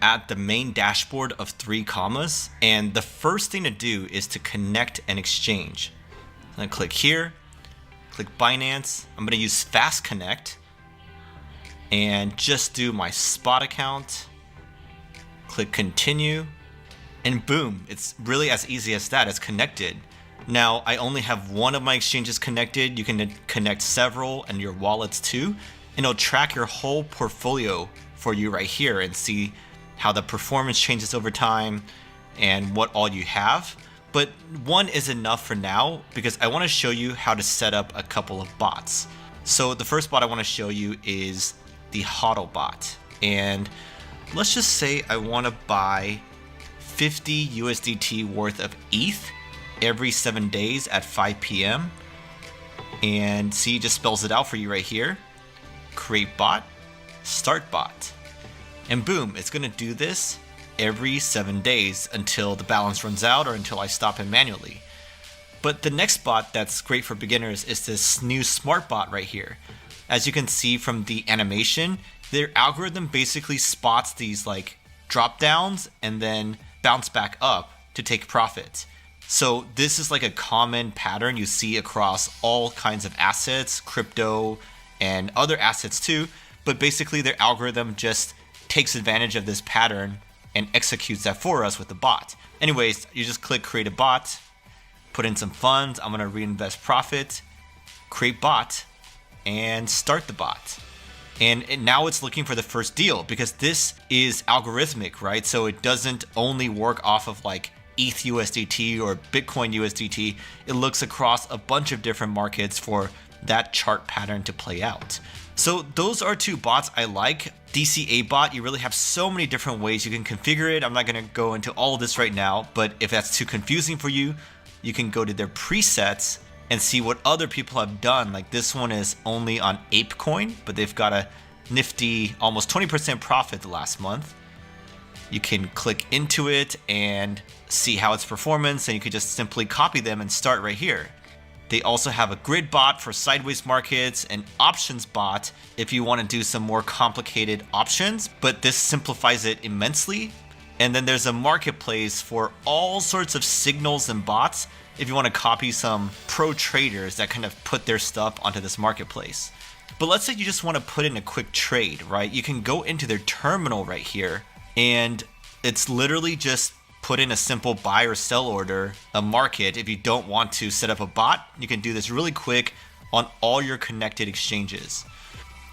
at the main dashboard of 3 and the first thing to do is to connect an exchange. I'm gonna click here, click Binance. I'm gonna use Fast Connect and just do my spot account. Click continue, and boom, it's really as easy as that. It's connected. Now I only have one of my exchanges connected. You can connect several and your wallets too, and it'll track your whole portfolio for you right here and see how the performance changes over time and what all you have. But one is enough for now because I want to show you how to set up a couple of bots. So the first bot I want to show you is the HODL bot, and let's just say I want to buy 50 USDT worth of ETH every 7 days at 5 p.m. And see, it just spells it out for you right here. Create bot, start bot. And boom, it's gonna do this every 7 days until the balance runs out or until I stop it manually. But the next bot that's great for beginners is this new smart bot right here. As you can see from the animation, their algorithm basically spots these like drop downs and then bounce back up to take profit. So this is like a common pattern you see across all kinds of assets, crypto and other assets too, but basically their algorithm just takes advantage of this pattern and executes that for us with the bot. Anyways, you just click create a bot, put in some funds, I'm gonna reinvest profit, create bot, and start the bot. And now it's looking for the first deal because this is algorithmic, right? So it doesn't only work off of like ETH USDT or Bitcoin USDT. It looks across a bunch of different markets for that chart pattern to play out. So those are 2 bots I like. DCA bot, you really have so many different ways you can configure it. I'm not gonna go into all of this right now, but if that's too confusing for you, you can go to their presets and see what other people have done. Like this one is only on ApeCoin, but they've got a nifty almost 20% profit the last month. You can click into it and see how its performance, and you could just simply copy them and start right here. They also have a grid bot for sideways markets, an options bot if you want to do some more complicated options, but this simplifies it immensely. And then there's a marketplace for all sorts of signals and bots if you want to copy some pro traders that kind of put their stuff onto this marketplace. But let's say you just want to put in a quick trade, right? You can go into their terminal right here, and it's literally just put in a simple buy or sell order, a market. If you don't want to set up a bot, you can do this really quick on all your connected exchanges.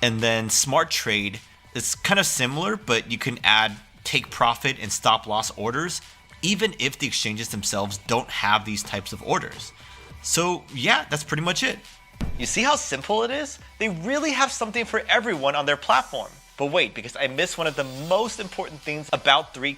And then smart trade is kind of similar, but you can add take profit and stop loss orders even if the exchanges themselves don't have these types of orders. So yeah, that's pretty much it. You see how simple it is? They really have something for everyone on their platform. But wait, because I missed one of the most important things about 3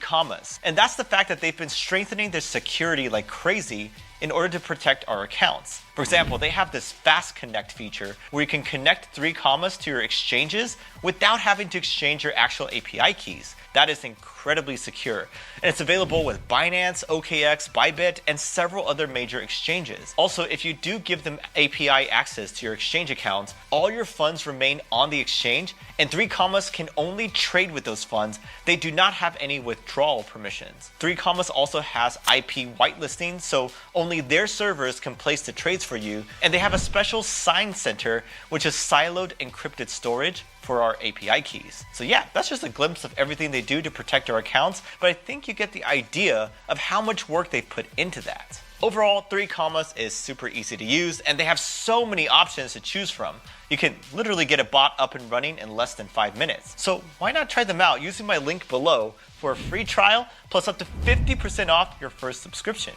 and that's the fact that they've been strengthening their security like crazy in order to protect our accounts. For example, they have this Fast Connect feature where you can connect 3 to your exchanges without having to exchange your actual API keys. That is incredibly secure. And it's available with Binance, OKX, ByBit, and several other major exchanges. Also, if you do give them API access to your exchange accounts, all your funds remain on the exchange, and 3 can only trade with those funds. They do not have any withdrawal permissions. 3 also has IP whitelisting, so only their servers can place the trades for you, and they have a special sign center, which is siloed encrypted storage for our API keys. So yeah, that's just a glimpse of everything they do to protect our accounts, but I think you get the idea of how much work they put into that. Overall, 3 is super easy to use, and they have so many options to choose from. You can literally get a bot up and running in less than 5 minutes. So why not try them out using my link below for a free trial plus up to 50% off your first subscription.